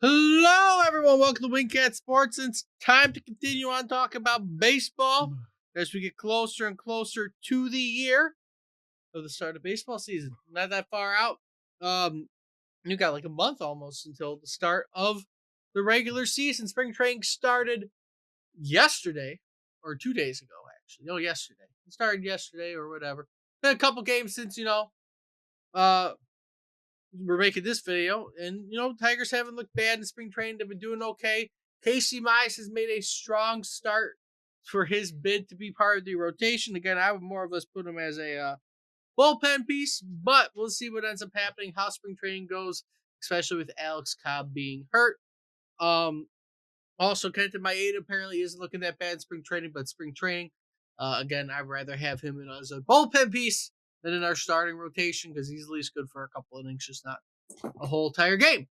Hello, everyone. Welcome to Wingcat Sports. It's time to continue on talking about baseball as we get closer and closer to the year of the start of baseball season. Not that far out. You got like a month almost until the start of the regular season. Spring training started yesterday or 2 days ago, actually. No, yesterday. It started yesterday or whatever. Been a couple games since uh, we're making this video, and Tigers haven't looked bad in spring training. They've been doing okay. Casey Mize has made a strong start for his bid to be part of the rotation. Again, I would more or less put him as a bullpen piece, but we'll see what ends up happening, how spring training goes, especially with Alex Cobb being hurt. Also, Kenta Maeda apparently isn't looking that bad in spring training, but spring training, again, I'd rather have him in as a bullpen piece than in our starting rotation because he's at least good for a couple innings, just not a whole entire game.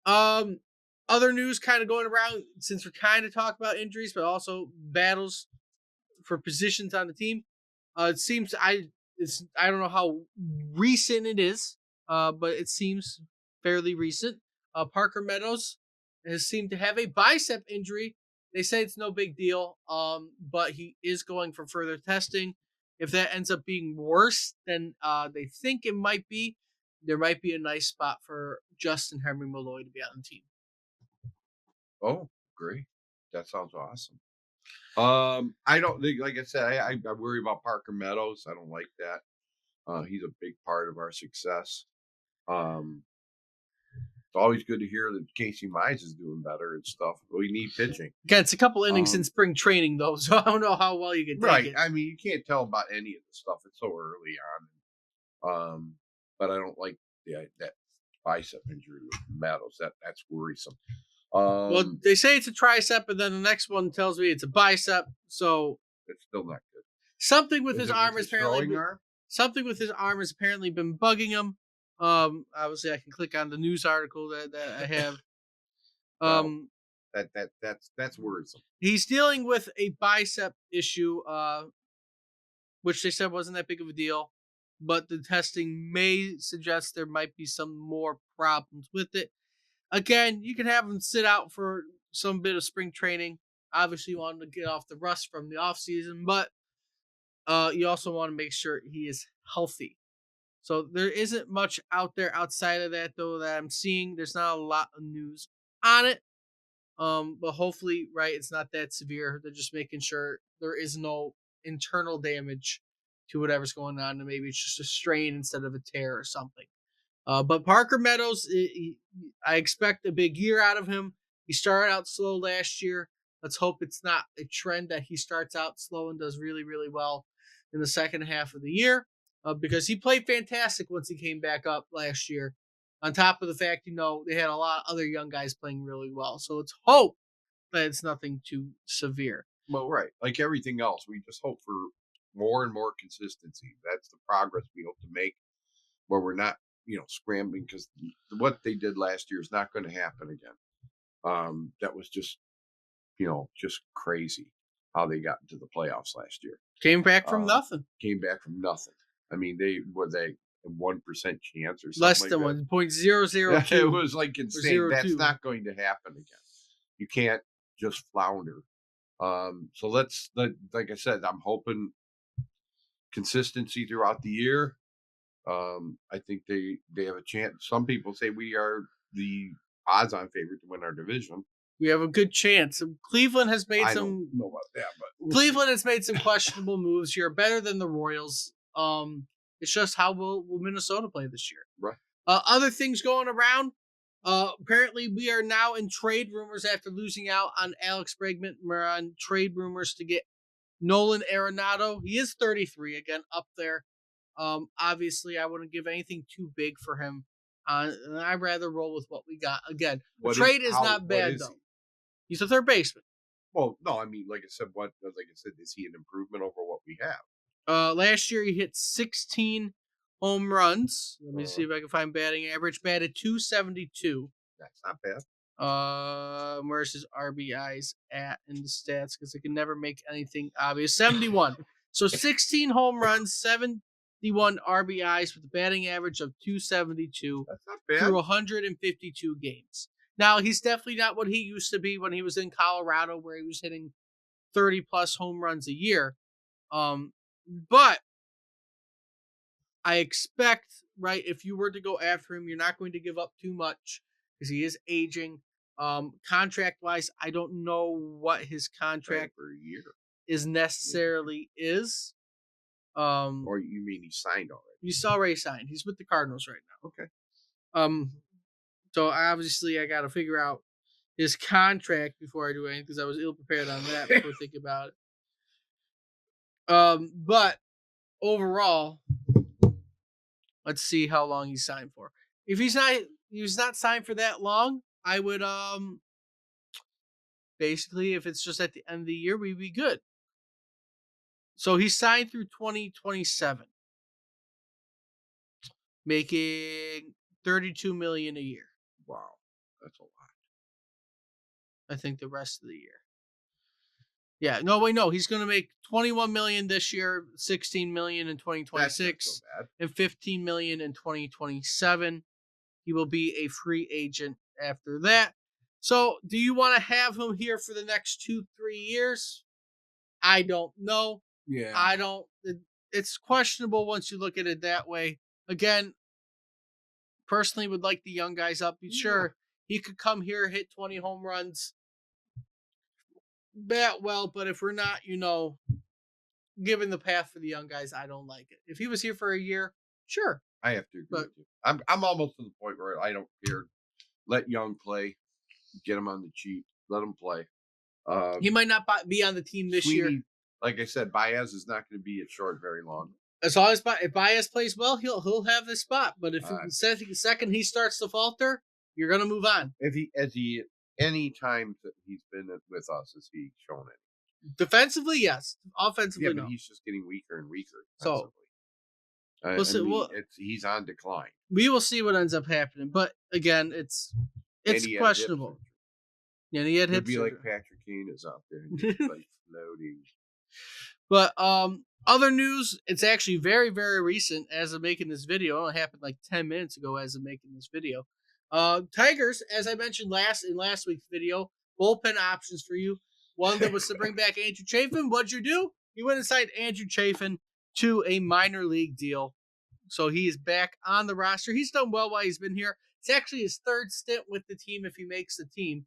Other news kind of going around since we're kind of talking about injuries, but also battles for positions on the team. It seems I don't know how recent it is, but it seems fairly recent. Parker Meadows has seemed to have a bicep injury. They say it's no big deal, but he is going for further testing. If that ends up being worse than they think it might be, there might be a nice spot for Justin Henry Malloy to be on the team. Oh, great. That sounds awesome. I don't think, like I said, I worry about Parker Meadows. I don't like that. He's a big part of our success. It's always good to hear that Casey Mize is doing better and stuff. We need pitching. Again, it's a couple innings in spring training, though, so I don't know how well you can take it. I mean, you can't tell about any of the stuff. It's so early on. But I don't like that bicep injury with Meadows. That's worrisome. Well, they say it's a tricep, and then the next one tells me it's a bicep. So it's still not good. Something with his arm has apparently been bugging him. Obviously, I can click on the news article that I have. That's worrisome. He's dealing with a bicep issue, which they said wasn't that big of a deal, but the testing may suggest there might be some more problems with it. Again, you can have him sit out for some bit of spring training. Obviously, you want him to get off the rust from the off season, but you also want to make sure he is healthy. So there isn't much out there outside of that, though, that I'm seeing. There's not a lot of news on it. But hopefully, right, it's not that severe. They're just making sure there is no internal damage to whatever's going on, and maybe it's just a strain instead of a tear or something. But Parker Meadows, I expect a big year out of him. He started out slow last year. Let's hope it's not a trend that he starts out slow and does really, really well in the second half of the year, because he played fantastic once he came back up last year. On top of the fact, they had a lot of other young guys playing really well. So let's hope that it's nothing too severe. Well, right. Like everything else, we just hope for more and more consistency. That's the progress we hope to make, where we're not, scrambling, because what they did last year is not going to happen again. That was just crazy how they got into the playoffs last year. Came back from nothing. I mean, they 1% chance or something less than like 1.002. It was like insane. That's not going to happen again. You can't just flounder. So like I said, I'm hoping consistency throughout the year. I think they have a chance. Some people say we are the odds-on favorite to win our division. We have a good chance. Cleveland has made I don't know about that, but Cleveland has made some questionable moves here. Better than the Royals. It's just how will Minnesota play this year? Right. Other things going around. Apparently, we are now in trade rumors after losing out on Alex Bregman. We're on trade rumors to get Nolan Arenado. He is 33 again, up there. Obviously, I wouldn't give anything too big for him. And I'd rather roll with what we got. Again, the trade is not bad though. He's a third baseman. Well, no, I mean, like I said, is he an improvement over what we have? Last year he hit 16 home runs. Let me see if I can find batting average. Batted .272. That's not bad. Where's his RBIs at in the stats? Because I can never make anything obvious. 71. So 16 home runs, 71 RBIs with a batting average of .272. That's not bad. Through 152 games. Now, he's definitely not what he used to be when he was in Colorado, where he was hitting 30 plus home runs a year. But I expect, right, if you were to go after him, you're not going to give up too much because he is aging. Contract wise, I don't know what his contract for a year. is necessarily is. Or you mean he signed already? He's already signed. He's with the Cardinals right now. Okay. So obviously I got to figure out his contract before I do anything because I was ill prepared on that before thinking about it. But overall, let's see how long he's signed for. If he's not signed for that long, I would basically, if it's just at the end of the year, we'd be good. So he's signed through 2027, making 32 million a year. Wow, that's a lot. I think the rest of the year. Yeah, no, wait, no. He's going to make 21 million this year, 16 million in 2026, so and 15 million in 2027. He will be a free agent after that. So, do you want to have him here for the next 2-3 years? I don't know. Yeah, I don't. It's questionable once you look at it that way. Again, personally, would like the young guys up. Sure, he could come here, hit 20 home runs, bat well, but if we're not, given the path for the young guys, I don't like it. If he was here for a year, sure. I have to agree with you. I'm almost to the point where I don't care. Let Young play, get him on the cheap, let him play. He might not be on the team this year. Like I said, Baez is not going to be at short very long. As long as if Baez plays well, he'll have this spot. But if the second he starts to falter, you're going to move on. Any time that he's been with us, has he shown it? Defensively, yes. Offensively, but no. He's just getting weaker and weaker. So he's on decline. We will see what ends up happening, but again, it's questionable. Yeah, he had hip surgery. It'd be like Patrick Kane is out there, and just like floating. But other news, it's actually very, very recent as of making this video. It only happened like 10 minutes ago as of making this video. Tigers, as I mentioned in last week's video, bullpen options for you. One that was to bring back Andrew Chafin. What'd you do? You went and signed Andrew Chafin to a minor league deal. So he is back on the roster. He's done well while he's been here. It's actually his third stint with the team if he makes the team.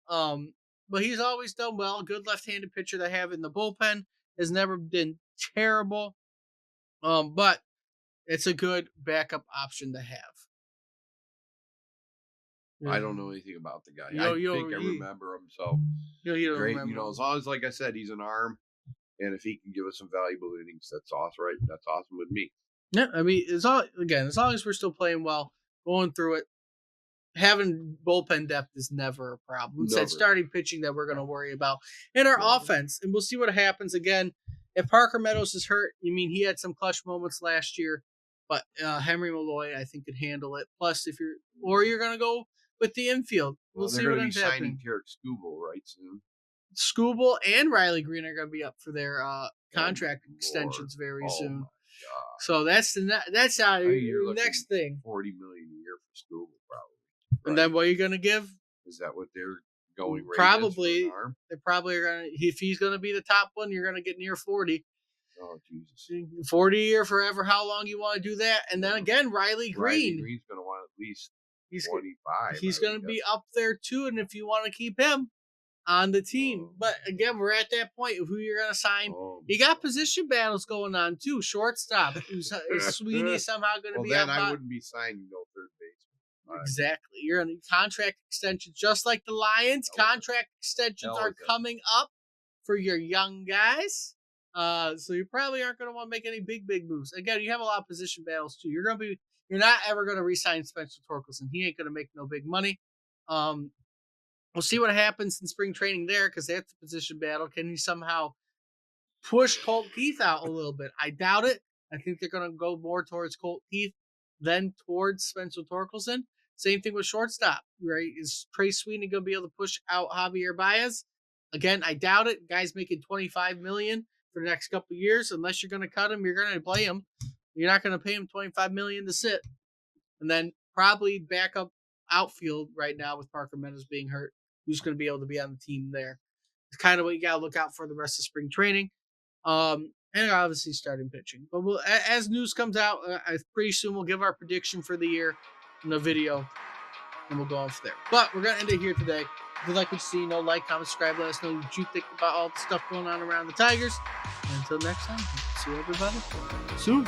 But he's always done well. Good left-handed pitcher to have in the bullpen. Has never been terrible. But it's a good backup option to have. I don't know anything about the guy. I remember him. So great. As long as, like I said, he's an arm, and if he can give us some valuable innings, that's awesome. Right? That's awesome with me. Yeah, I mean, as long as we're still playing well, going through it, having bullpen depth is never a problem. It's that starting pitching that we're going to worry about in our offense, and we'll see what happens. Again, if Parker Meadows is hurt, he had some clutch moments last year, but Henry Malloy, I think, could handle it. Plus, if you're going to go with the infield, we'll see what ends up happening. Tarek Skubal right soon. Skubal and Riley Green are going to be up for their contract extensions very soon. So that's your next thing. 40 million a year for Skubal, probably. Right. And then what are you going to give? Is that what they're going? Probably. They probably are going to. If he's going to be the top one, you're going to get near 40. Oh Jesus! 40 a year forever. How long you want to do that? And then again, Riley Green's going to want at least 25. He's going to be up there too, and if you want to keep him on the team. But again, we're at that point of who you're going to sign. You got position battles going on too. Shortstop. Is Sweeney somehow going to be then I wouldn't be signing no third baseman. Exactly. You're on contract extensions, just like the Lions. Contract extensions are coming up for your young guys. So you probably aren't going to want to make any big moves. Again, you have a lot of position battles too. You're not ever going to re-sign Spencer Torkelson. He ain't going to make no big money. We'll see what happens in spring training there because that's a position battle. Can he somehow push Colt Keith out a little bit? I doubt it. I think they're going to go more towards Colt Keith than towards Spencer Torkelson. Same thing with shortstop, right? Is Trey Sweeney going to be able to push out Javier Baez? Again, I doubt it. Guy's making $25 million for the next couple of years. Unless you're going to cut him, you're going to play him. You're not going to pay him $25 million to sit. And then probably backup outfield right now with Parker Meadows being hurt. Who's going to be able to be on the team there? It's kind of what you got to look out for the rest of spring training. And obviously starting pitching. But as news comes out, pretty soon we'll give our prediction for the year in the video, and we'll go on from there. But we're gonna end it here today. If you like what you see, like, comment, subscribe. Let us know what you think about all the stuff going on around the Tigers. And until next time, see everybody soon.